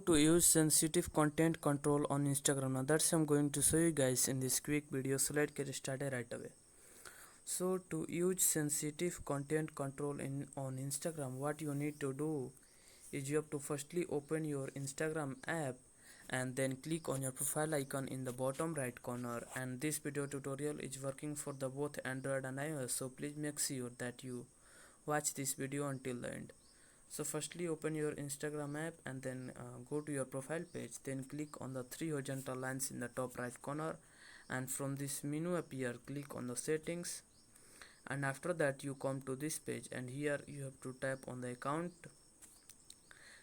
To use sensitive content control on Instagram, now that's I'm going to show you guys in this quick video, so let's get started right away. So to use sensitive content control on Instagram, what you need to do is you have to firstly open your Instagram app and then click on your profile icon in the bottom right corner. And this video tutorial is working for the both Android and iOS, so please make sure that you watch this video until the end. So firstly open your Instagram app and then go to your profile page, then click on the three horizontal lines in the top right corner, and from this menu appear, click on the settings, and after that you come to this page, and here you have to tap on the account,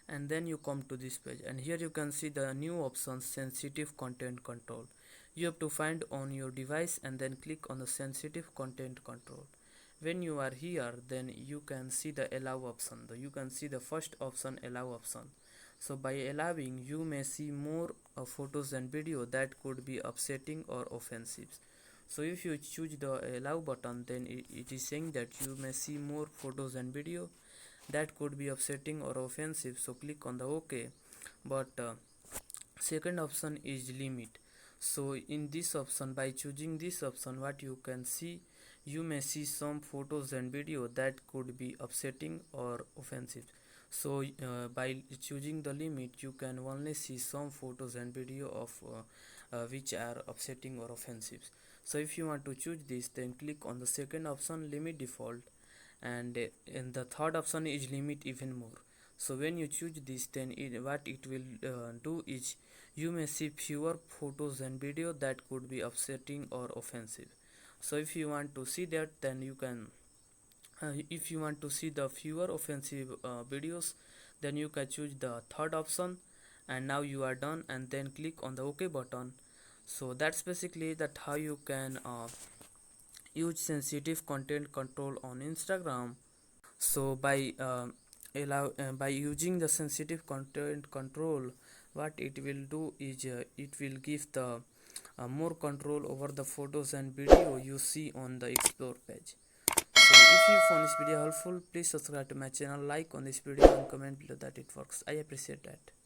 and then you come to this page, and here you can see the new option, sensitive content control. You have to find on your device and then click on the sensitive content control. When you are here, then you can see the allow option. You can see the first option, allow option. So by allowing, you may see more photos and video that could be upsetting or offensive. So if you choose the allow button, then it is saying that you may see more photos and video that could be upsetting or offensive, so click on the OK. But second option is limit. So in this option, by choosing this option, what you can see, you may see some photos and video that could be upsetting or offensive. So by choosing the limit, you can only see some photos and video of which are upsetting or offensive. So if you want to choose this, then click on the second option, limit default, and in the third option is limit even more. So when you choose this, then what it will do is you may see fewer photos and video that could be upsetting or offensive. So if you want to see that, then you can if you want to see the fewer offensive videos, then you can choose the third option, and now you are done, and then click on the OK button. So that's basically that how you can use sensitive content control on Instagram. So by using the sensitive content control, what it will do is it will give the more control over the photos and video you see on the explore page. So if you found this video helpful, please subscribe to my channel, like on this video, and comment below that it works. I appreciate that.